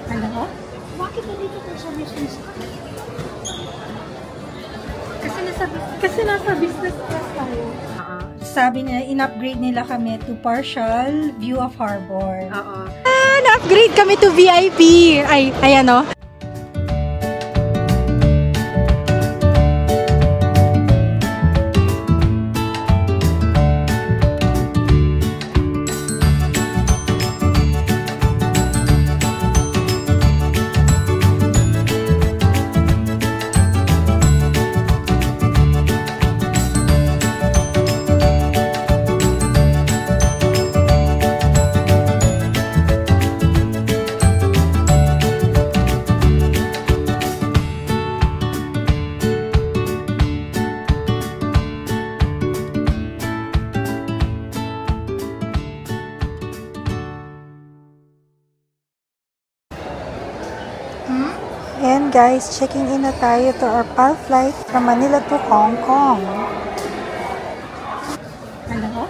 Ano? Bakit nandito ko sa business class? Kasi nasa business class tayo. Sabi niya, in-upgrade nila kami to partial view of harbor. Na-upgrade kami to VIP. Ay, ano? And guys, checking in na tayo to our PAL flight from Manila to Hong Kong. Ano?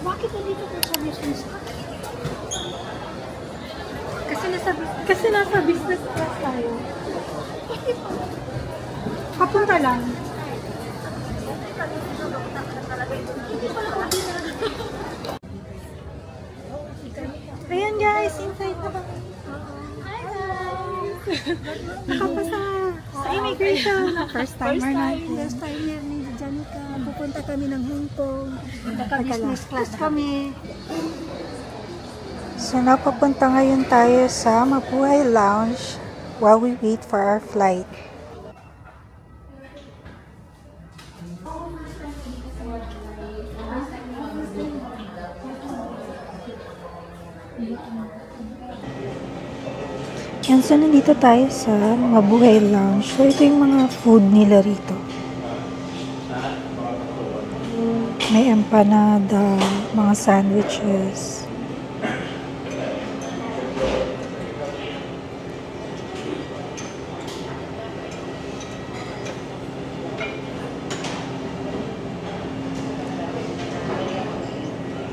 Bakit nandito ko sa business class? Kasi nasa business class tayo. Papunta lang. Ayan guys, inside na kami. Nakapasa sa immigration. First timer natin. First timer ni Janica. Pupunta kami ng Hong Kong. Naka-business class kami. So, napapunta ngayon tayo sa Mabuhay Lounge while we wait for our flight. Yan, so nandito tayo sa Mabuhay Lounge. So, ito yung mga food nila rito. May empanada, mga sandwiches.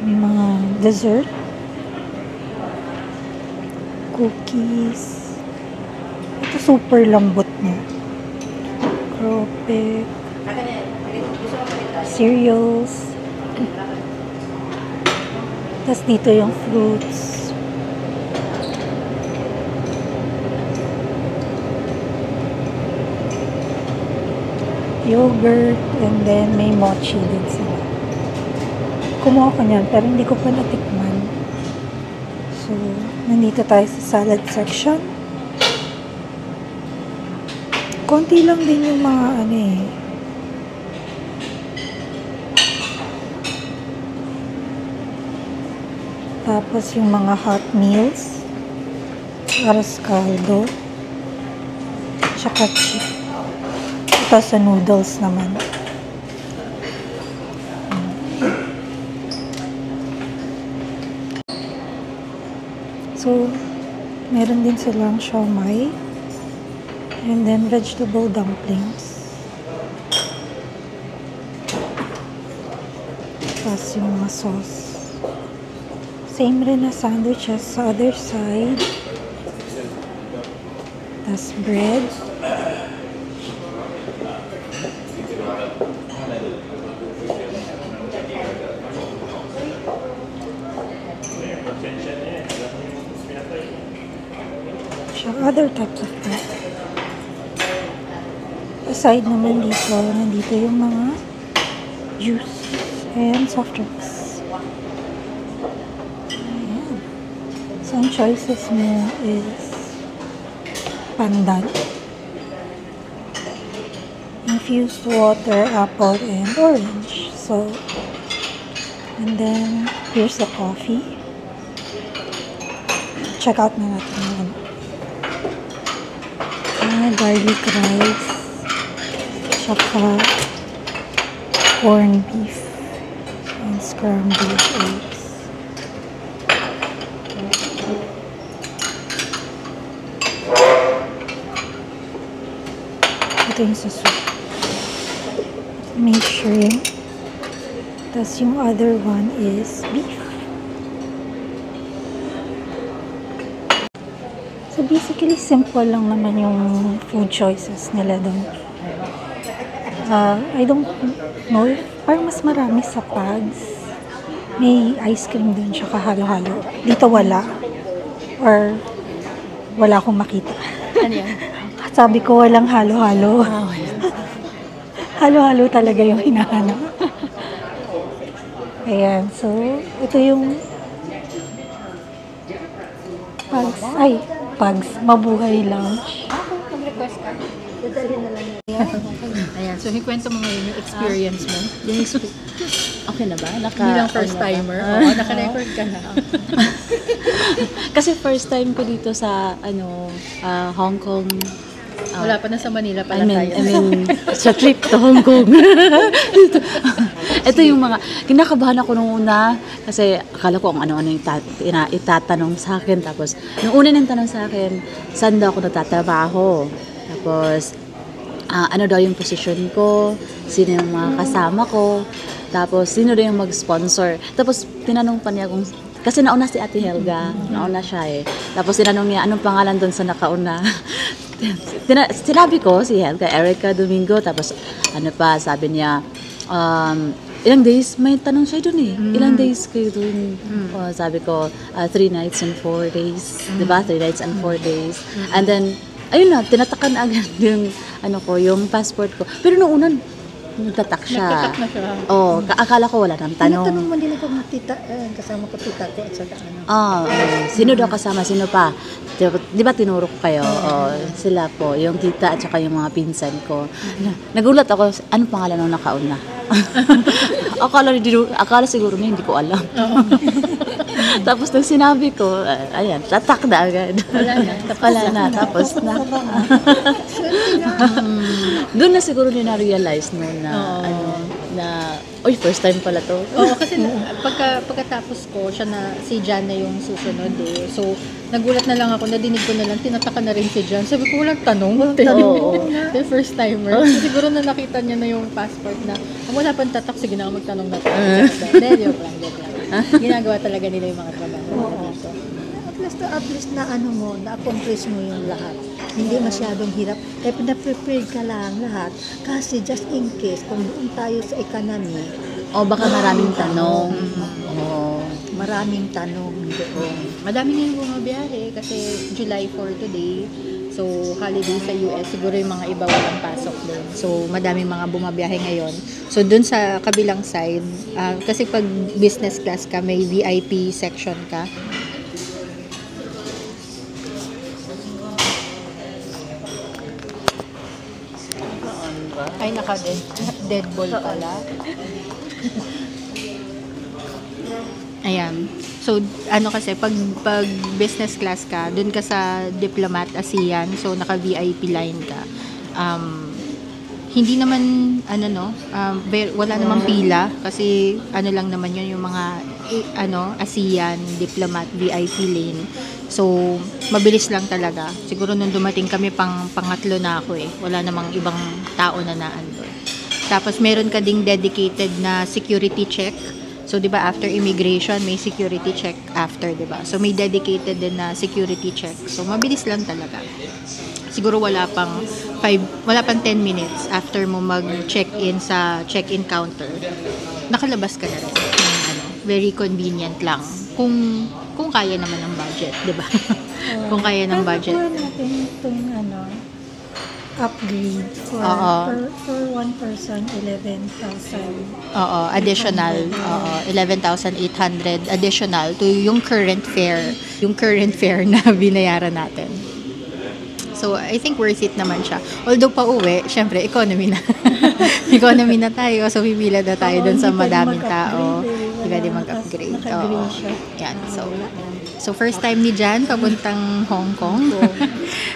May mga dessert. Cookies. Ito super lambot na. Crope. Cereals. Tapos dito yung fruits. Yogurt. And then may mochi din sila. Kumuha ko niyan pero hindi ko pa natikman. So, nandito tayo sa salad section. Konti lang din yung mga ano eh. Tapos yung mga hot meals. Aras caldo. Tsaka chip. Ito sa noodles naman. So, meron din silang siomai. And then, vegetable dumplings. Tapos yung mga sauce. Same rin na sandwiches sa other side. Tapos bread. Other types of food. Aside naman dito, nandito yung mga juice and soft drinks. Ayan. So, ang choices mo is pandan, infused water, apple, and orange. So, and then, here's the coffee. Check out na natin yun. Garlic rice, tsaka corned beef, and scrambled eggs. Ito yung sa soup. May shrimp. Tapos yung other one is beef. So So basically, simple lang naman yung food choices nila doon. I don't know if parang mas marami sa Pags. May ice cream doon, tsaka halo-halo. Dito wala. Or wala akong makita. Ano yan? Sabi ko, walang halo-halo. Halo-halo talaga yung hinahanap. Ayan, so, ito yung Pags. Ay, Pags. Mabuhay Lounge. Mag-request ka. Dadalhin na lang yan. Ayan, so hikwento mo ngayon yung experience mo. Okay na ba? Bilang first timer. Oo, naka-record ka na. Kasi first time ko dito sa Hong Kong. Wala pa na sa Manila pala I tayo. mean, sa trip to Hong Kong. Ito yung mga, kinakabahan ako nung una kasi akala ko kung ano-ano yung itatanong sa akin. Tapos, nung una nang tanong sa akin, saan daw ako natatrabaho? Tapos, ano daw yung position ko? Sino yung mga kasama ko? Tapos, sino daw yung mag-sponsor? Tapos, tinanong pa niya kung, kasi nauna si Ate Helga, nauna siya eh. Tapos, tinanong niya, anong pangalan doon sa nakauna? Sinabi ko, si Helga, Erica Domingo. Tapos, ano pa, sabi niya, ilang days, may tanong siya doon eh. Ilang days kayo doon? Sabi ko, 3 nights and 4 days. Diba? 3 nights and 4 days. And then, ayun na, tinatakan agad yung, yung passport ko. Pero noong una, nagtatak siya. Nagtatak na siya. Oo, akala ko wala nang tanong. Tinatanong mo nila kung kasama ko tita ko at saka ano. Sino daw kasama, sino pa? Di ba tinuro ko kayo? Sila po, yung tita at saka yung mga pinsan ko. Nagulat ako, anong pangalan nung nakauna? akala siguro niya, hindi ko alam. Tapos nang sinabi ko, ayan, tatak na agad. Wala na. Tapos na. Doon na siguro niya na-realize noon na, first time pala to. Oo, kasi pagkatapos ko, si Jan na yung susunod eh. So, nagulat na lang ako, nadinig ko na lang, tinataka na rin si Jan. Sabi ko, walang tanong. The first timer. So, siguro na nakita niya na yung passport na, wala pang tatak, sige na ako magtanong na ito. Joke lang. Ginagawa talaga nila yung mga trabaho. At least na na-accomplish mo yung lahat. Hindi masyadong hirap. Kaya pina-prepare ka lang lahat. Kasi just in case, kung doon tayo sa economy, baka maraming tanong. Maraming tanong doon. Madami na yung bumabiyahe kasi July 4 today. So, holiday sa US, siguro yung mga iba walang pasok doon. So, madaming mga bumabiyahe ngayon. So, doon sa kabilang side, kasi pag business class ka, may VIP section ka. Ay, naka-dead ball pala. Ayan. So, kasi, pag business class ka, dun ka sa Diplomat ASEAN, so naka-VIP line ka. Hindi naman, wala namang pila, kasi lang naman yun, yung mga, ASEAN, Diplomat, VIP lane. So, mabilis lang talaga. Siguro nung dumating kami, pangatlo na ako eh. Wala namang ibang tao na naandun. Tapos, meron ka ding dedicated na security check. So, di ba, after immigration, may security check after, di ba? So, may dedicated din na security check. So, mabilis lang talaga. Siguro wala pang 10 minutes after mo mag-check-in sa check-in counter. Nakalabas ka na rin. Very convenient lang. Kung kaya naman ng budget, di ba? Kung kaya ng budget. Pero natin itong upgrade for one person, 11,000. Additional. 11,800 additional to yung current fare. Yung current fare na binayaran natin. So, I think worth it naman siya. Although pa uwi, syempre, economy na. Economy na tayo. So, pipila na tayo dun sa madaming tao. Hindi pwede mag-upgrade. Yan. So, first time ni Jan, papuntang Hong Kong.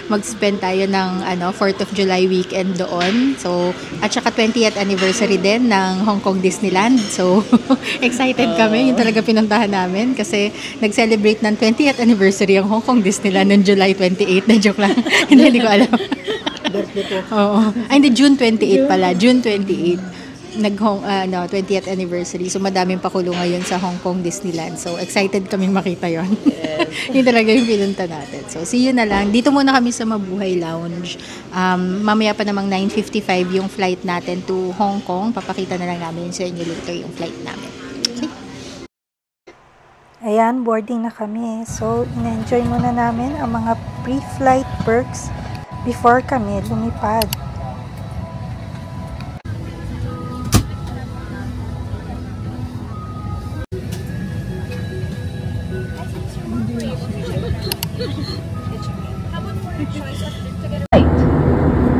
Mag-spend tayo ng 4th of July weekend doon. So, at saka 20th anniversary din ng Hong Kong Disneyland. So, excited kami. Yun talaga pinuntahan namin kasi nag-celebrate ng 20th anniversary ang Hong Kong Disneyland noong July 28. Na joke lang. Hindi ko alam. Birthday ko. Oo. Ay, hindi. June 28 pala. June 28. 20th anniversary. So madaming pakulo ngayon sa Hong Kong Disneyland. So excited kaming makita yon. Yun talaga yung pinunta natin. So see you na lang. Dito muna kami sa Mabuhay Lounge. Mamaya pa namang 9:55 yung flight natin to Hong Kong. Papakita na lang namin sa inyo later yung flight namin. Okay? Ayan, boarding na kami. So, in-enjoy muna namin ang mga pre-flight perks before kami lumipad.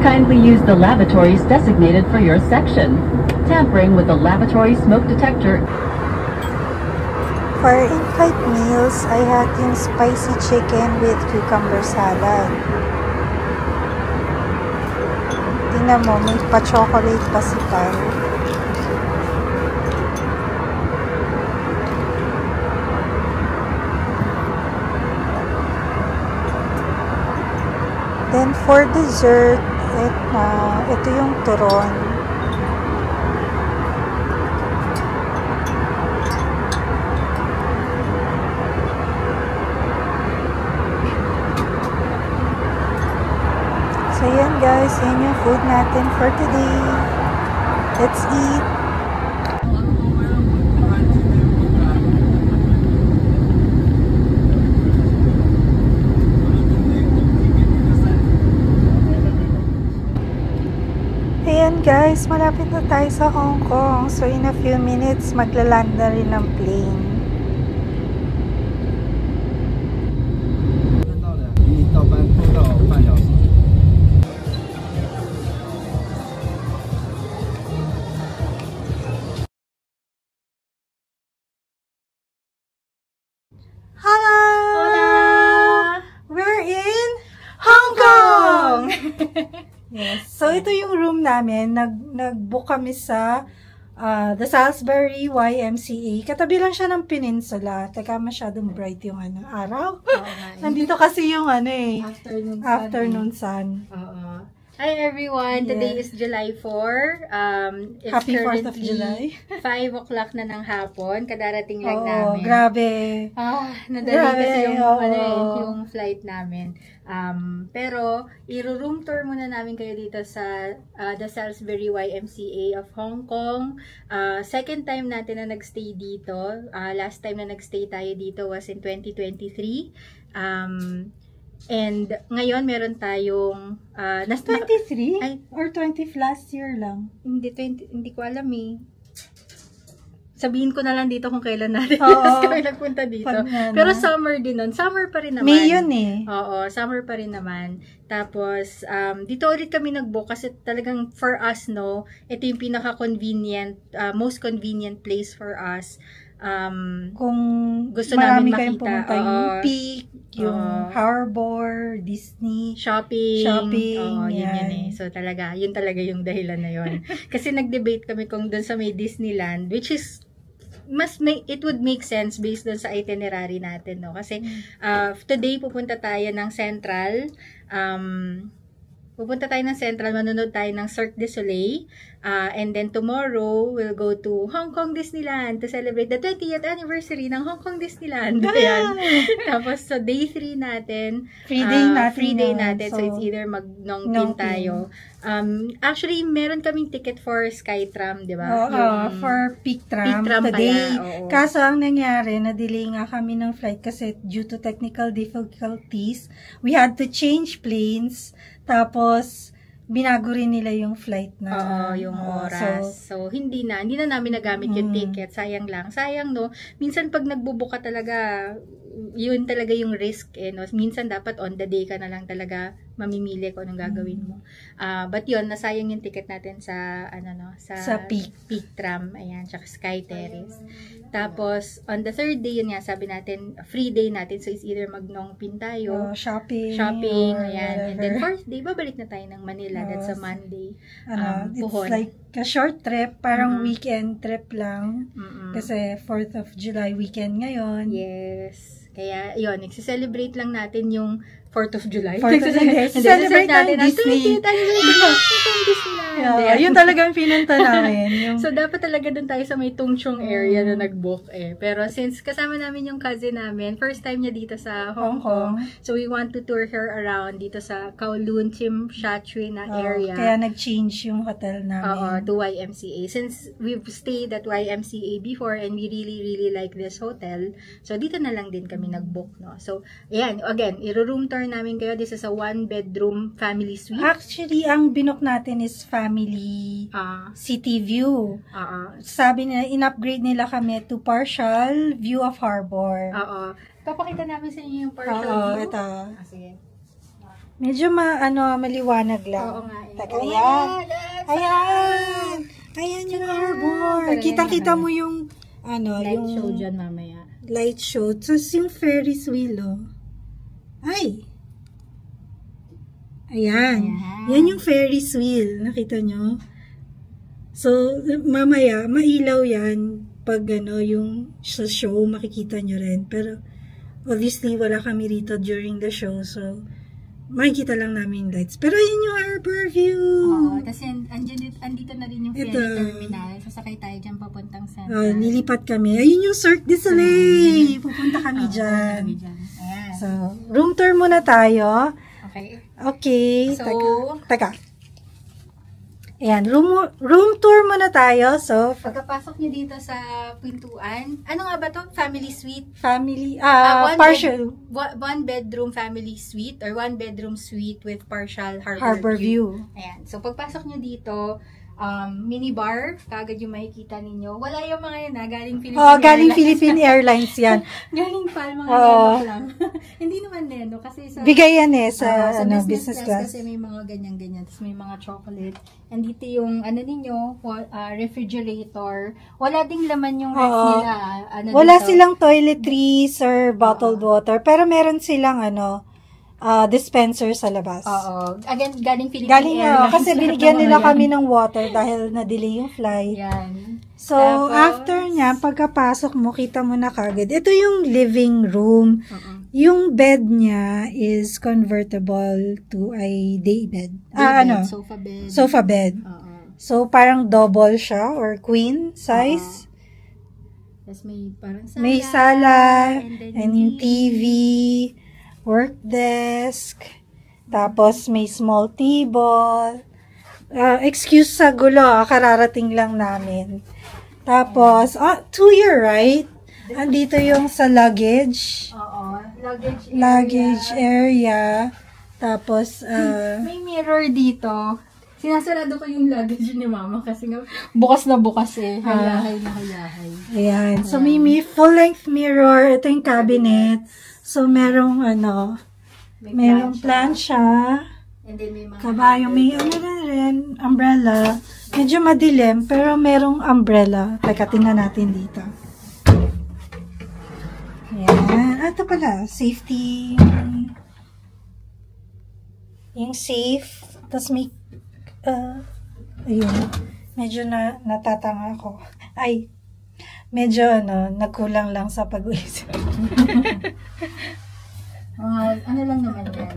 Kindly use the lavatories designated for your section. Tampering with the lavatory smoke detector. For in-flight meals, I had yung spicy chicken with cucumber salad. Tingnan mo, may pa-chocolate pa si Pal. Then for dessert, ito yung turon. So yan guys, yan yung food natin for today. Let's eat! Ayan guys, malapit na tayo sa Hong Kong. So in a few minutes, maglaland na rin ng plane. Hello! Hola! We're in Hong Kong! Yes. So, ito yung room namin. Nag-book kami sa the Salisbury YMCA. Katabi lang siya ng Peninsula. Teka, masyadong bright yung araw. Nandito kasi yung afternoon sun. Hi everyone! Yeah. Today is July 4. It's Happy 4th of currently July. 5 o'clock na ng hapon. Kadarating lang Oo, namin. grabe. Nadali Grabe, kasi yung, oo. yung flight namin. Pero, i-room tour muna namin kayo dito sa the Salisbury YMCA of Hong Kong. Second time natin na nagstay dito. Last time na nagstay tayo dito was in 2023. And ngayon meron tayong 23? Ay, Or 20 last year lang? hindi ko alam eh. Sabihin ko na lang dito kung kailan natin kami nagpunta dito. Pero summer din nun. Summer pa rin naman. May yun eh. Oo, summer pa rin naman. Tapos, dito ulit kami nag-book kasi talagang for us, no, ito yung pinaka-convenient, most convenient place for us. Kung gusto marami namin kayong makita, pumunta, yung Peak, yung Harbor, Disney, shopping, yan. yun eh. So talaga, yun talaga yung dahilan na yun. Kasi nag-debate kami kung doon sa may Disneyland, which is it would make sense based doon sa itinerary natin, no? Kasi today pupunta tayo ng Central, manonood tayo ng Cirque du Soleil, and then tomorrow, we'll go to Hong Kong Disneyland to celebrate the 20th anniversary ng Hong Kong Disneyland. Ayan. Tapos, so day 3 natin, free day natin, so it's either mag-Nongpin tayo. Actually, meron kaming ticket for Skytram, di ba? For Peak Tram today. Kaso, ang nangyari, na-delay nga kami ng flight kasi due to technical difficulties, we had to change planes. Tapos, binago rin nila yung flight na. Yung oras. So, hindi na namin nagamit yung ticket. Sayang lang. Sayang, no? Minsan, pag nagbubuka talaga, yun talaga yung risk, eh, no? Minsan, dapat on the day ka na lang talaga mamimili kung anong gagawin mo. But yun, nasayang yung ticket natin sa, sa Peak Tram. Ayan, tsaka Sky Terrace. Tapos, on the third day, yun nga, sabi natin, free day natin. So, it's either mag-Nongpin tayo. Shopping. Ayan. And then, fourth day, babalik na tayo ng Manila. That's a Monday. It's like a short trip. Parang weekend trip lang. Kasi 4th of July weekend ngayon. Yes. Kaya, yun, nagsiselebrate lang natin yung 4th of July. 4th of July. Celebrate natin Disney. Yeah, yun talagang pinunta namin. Yung... So, dapat talaga dun tayo sa may Tungchong area na nag-book eh. Pero since kasama namin yung cousin namin, first time niya dito sa Hong Kong. So, we want to tour her around dito sa Kowloon, Tsim Sha Tsui na area. Kaya nag-change yung hotel namin. To YMCA. Since we've stayed at YMCA before and we really like this hotel, so dito na lang din kami nag-book, no? So, ayan, again, i-room tour namin kayo. This is a 1-bedroom family suite. Actually, ang binook natin is family city view. Sabi nila, in-upgrade nila kami to partial view of harbor. Papakita namin sa inyo yung partial view. Ito. Sige. Medyo maliwanag lang. Oo nga. Taka, ayan yung harbor. Kitang-kita mo yung Light yung show dyan mamaya. light show. Tapos yung Ferris wheel, Ay! Ayan. Yan yung Ferris wheel. Nakita nyo? So, mamaya, mailaw yan. Pag yung sa show, makikita nyo rin. Pero, obviously, wala kami rito during the show. So, makikita lang namin lights. Pero, yun yung harbor view. Kasi andito na rin yung ferry terminal. Sasakay tayo dyan papuntang Central. Nilipat kami. Ayun yung Cirque du Soleil. Pupunta kami dyan. Ayan. So, room tour muna tayo. Okay. So, So, Teka. Ayan, room tour muna tayo. So, pagkapasok nyo dito sa pintuan, ano nga ba to? Family suite? family, partial One bedroom family suite or 1-bedroom suite with partial harbor view. Ayan. So, pagpasok nyo dito, minibar, kagad yung makikita ninyo. Wala yung mga yun galing Philippine Galing Airlines. Philippine Airlines yan. Galing pa, mga nenok lang. Hindi naman nenok kasi sa... Bigay yan sa, business class. class. Kasi may mga ganyan-ganyan. Tapos may mga chocolate. And dito yung, ninyo, refrigerator. Wala ding laman yung ref nila. Wala dito. silang toiletries or bottled water. Pero meron silang, dispenser sa labas. Again, galing Philippine Airlines. Kasi binigyan nila kami ng water dahil na-delay yung flight. Yan. So, after niya, pagkapasok mo, kita mo na kagad. Ito yung living room. Yung bed niya is convertible to a day bed. Sofa bed. Sofa bed. So, parang double siya or queen size. Tapos may parang sala. May sala, and yung TV, work desk, tapos may small table. Excuse sa gulo, kararating lang namin. Tapos, 2-year, right? Andito yung sa luggage. Luggage area. Tapos, may mirror dito. Sinasarado ko yung luggage ni mama kasi nga bukas na bukas eh. Hayahay na hayahay. Ayan. So, may full-length mirror. Ito yung cabinet. So, merong merong plancha. And then may mga Kabayo. May rin, umbrella. Medyo madilim, pero merong umbrella. Teka, tingnan natin dito. Ayan. Ito pala, safety. Yung safe. Tapos may, ayun. Medyo natatanga ako. Ay, medyo nagkulang lang sa pag-uisip. ano lang naman yan.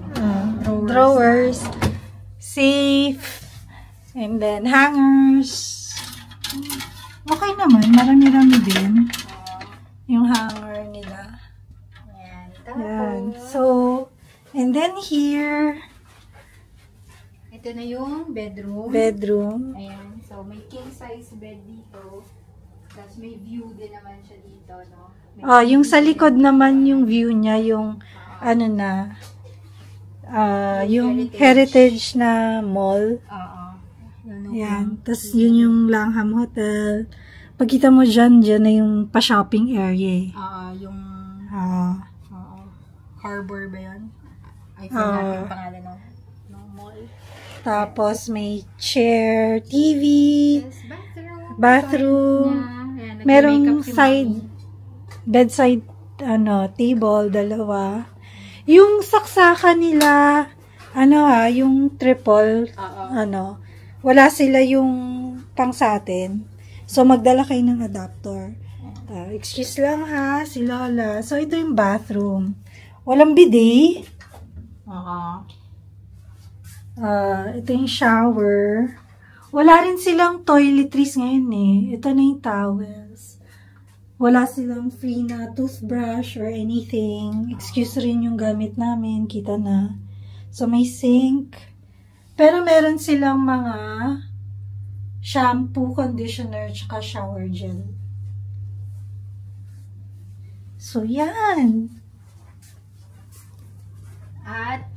Drawers. Safe. And then, hangers. Okay naman. Marami-rami din. Yung hanger nila. Ayan. Yan. So, and then here, ito na yung bedroom. Ayan. So, may king size bed dito. Tapos may view din naman siya dito, no? yung sa likod naman yung view niya, yung yung heritage na mall. Yan. Tapos yun yung Langham Hotel. Pagkita mo dyan na yung pa-shopping area. Yung harbor ba yun? I forgot yung pangalan ng mall. Tapos may chair, TV, Yes, bathroom. Ayan, Merong si bedside table, dalawa. Yung saksakan nila, yung triple, wala sila yung pang sa atin. So, magdala kayo ng adapter. Excuse lang ha, si Lola. So, ito yung bathroom. Walang bidet. Ito yung shower. Wala rin silang toiletries ngayon eh. Ito na yung towels. Wala silang free na toothbrush or anything. Excuse rin yung gamit namin. Kita na. So, may sink. Pero meron silang mga shampoo, conditioner, tsaka shower gel. So, yan. At,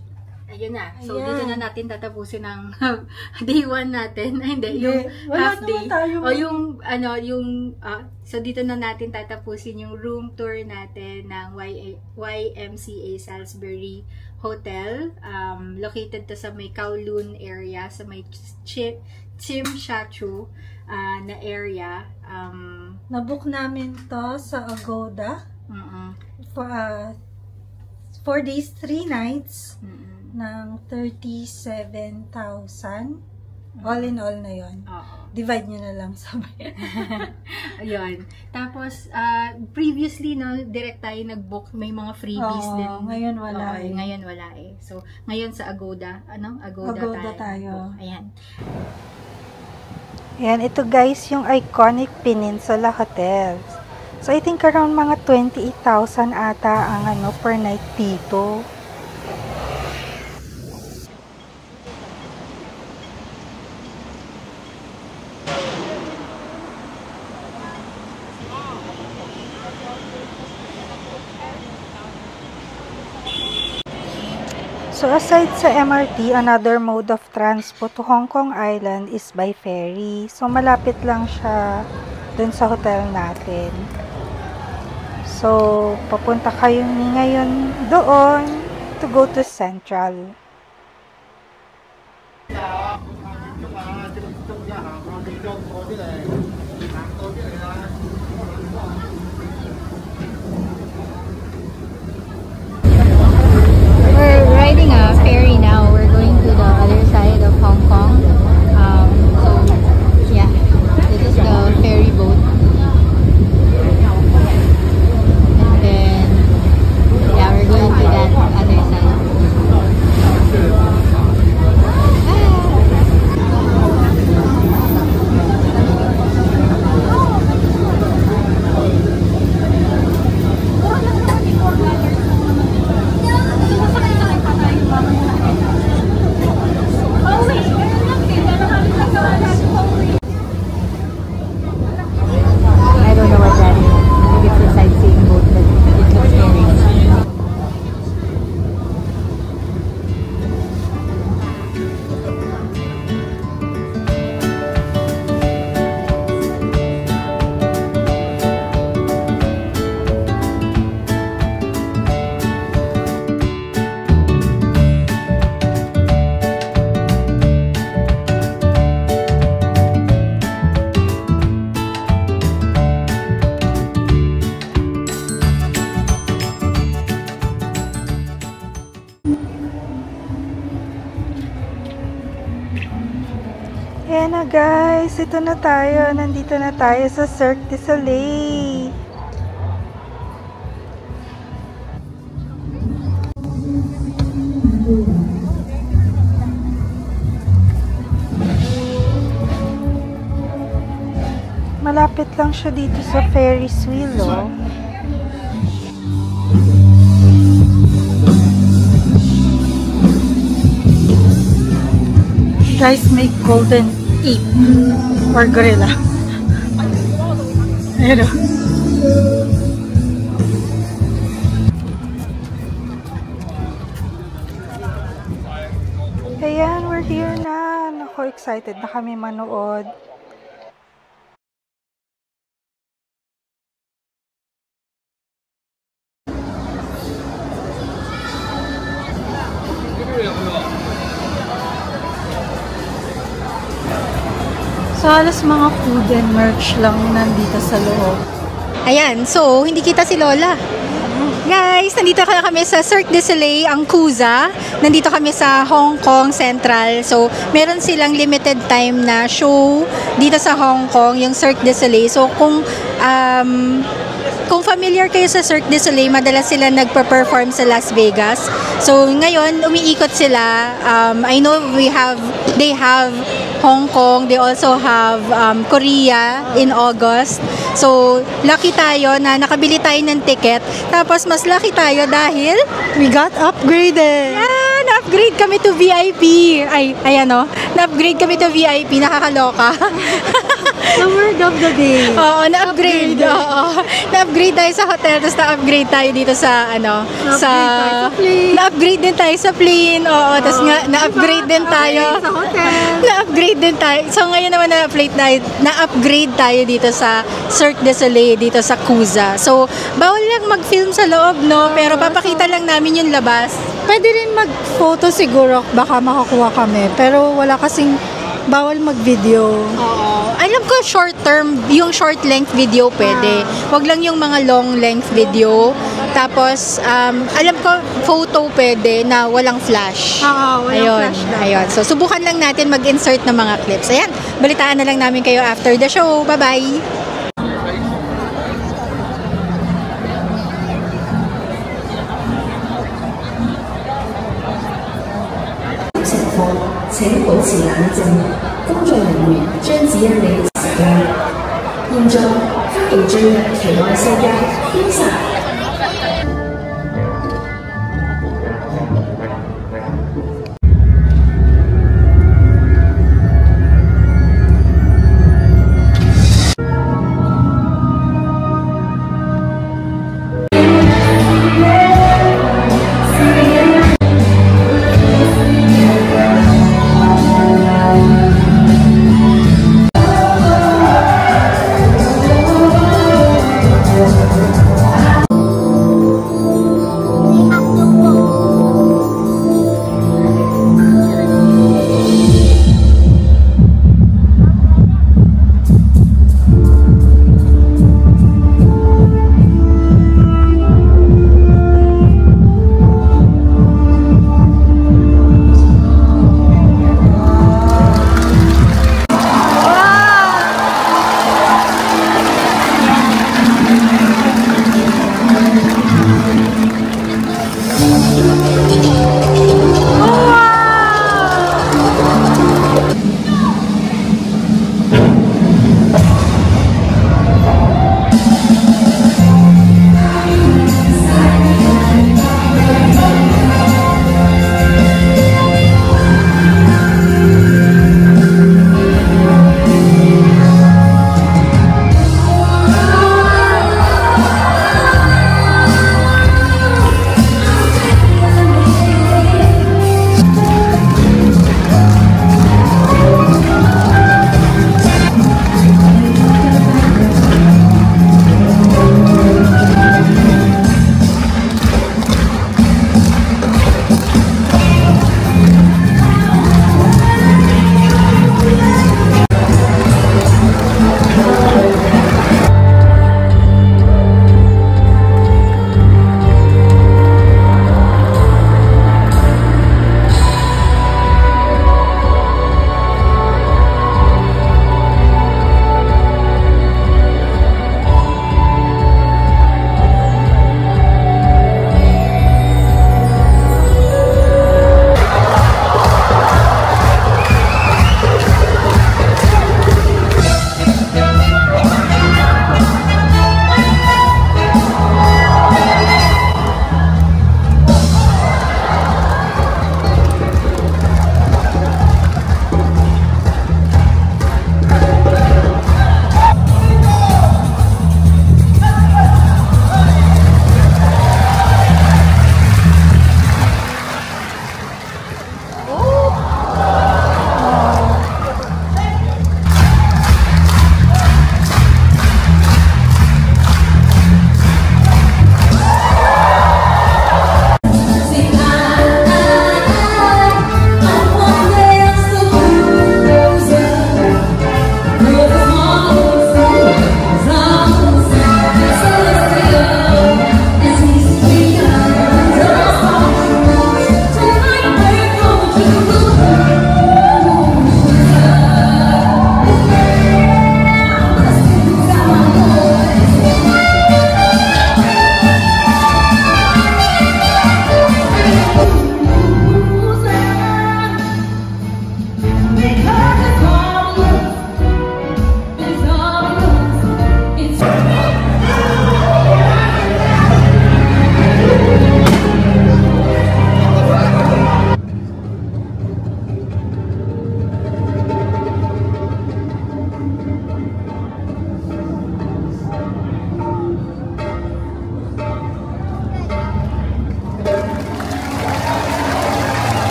ayun na. So, Ayan. dito na natin tatapusin ang day 1 natin. Hindi, yung wala half day. naman tayo. O yung, so dito na natin tatapusin yung room tour natin ng YMCA Salisbury Hotel. Located to sa may Kowloon area, sa may Chimshachu na area. Nabook namin to sa Agoda. 4 days, 3 nights. Ng 37,000. All in all na yun. Divide nyo na lang sa may. Ayun. Tapos, previously, no, direct tayo nag-book. May mga freebies din. Ngayon wala eh. Ngayon wala eh. So, ngayon sa Agoda. Agoda tayo. Ayan. Ayan, ito guys, yung iconic Peninsula Hotels. So, I think around mga 28,000 ata ang per night dito. So, aside sa MRT, another mode of transport to Hong Kong Island is by ferry. So, malapit lang siya dun sa hotel natin. So, papunta kayo ngayon doon to go to Central. We're riding a ferry now. We're going to the other side of Hong Kong. So, yeah, this is the ferry boat. And then, yeah, we're going to that other side. I don't know what that is. Maybe it's a sightseeing boat, but it looks scary. Ayan na guys, ito na tayo. Nandito na tayo sa Cirque du Soleil. Malapit lang siya dito sa Ferris wheel, oh. Guys, make golden ape or gorilla. Ayan o. Ayan, we're here na. Naku, excited na kami manood. So, halos mga food and merch lang nandito sa loob. Ayan, so, hindi kita si Lola. Guys, nandito na kami sa Cirque du Soleil, ang Kuza. Nandito kami sa Hong Kong Central. So, meron silang limited time na show dito sa Hong Kong, yung Cirque du Soleil. So, kung familiar kayo sa Cirque du Soleil, madalas sila nagpa-perform sa Las Vegas. So, ngayon, umiikot sila. I know they have Hong Kong, they also have Korea in August. So, lucky tayo na nakabili tayo ng ticket. Tapos, mas lucky tayo dahil We got upgraded. yeah, na-upgrade kami to VIP. Na-upgrade kami to VIP. Nakakaloka. The word of the day. Oo, na-upgrade. Oo. Na-upgrade tayo sa hotel, tapos na-upgrade tayo dito sa na-upgrade din tayo sa plane. Oo, tapos nga na-upgrade din tayo sa hotel. Na-upgrade din tayo. So ngayon naman na-upgrade tayo dito sa Cirque du Soleil, dito sa Cuza. So bawal lang mag-film sa loob, no? Pero papakita lang namin yung labas. Pwede rin mag-photo siguro, baka makakuha kami. Pero wala kasing bawal mag-video. Oo. Alam ko short term, yung short length video pwede. Wag lang yung mga long length video. Tapos, alam ko photo pwede na walang flash. Oo, walang flash daw. Ayun. So, subukan lang natin mag-insert ng mga clips. Ayan, balitaan na lang namin kayo after the show. Bye-bye!請保持冷靜，工作人員將指引你嘅時間。現在歡迎進入奇愛世界，觀察。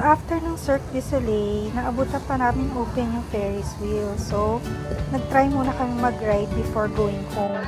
So, after ng Cirque du Soleil, naabutan pa namin open yung Ferris wheel. So, nag-try muna kami mag-ride before going home.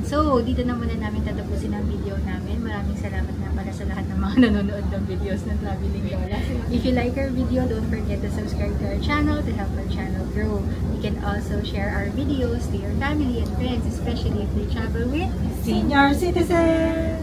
So, dito na muna namin tatapusin ang video namin. Maraming salamat na pala sa lahat ng mga nanonood ng videos ng Traveling Lola. If you like our video, don't forget to subscribe to our channel to help our channel grow. You can also share our videos to your family and friends, especially if they travel with Senior Citizens!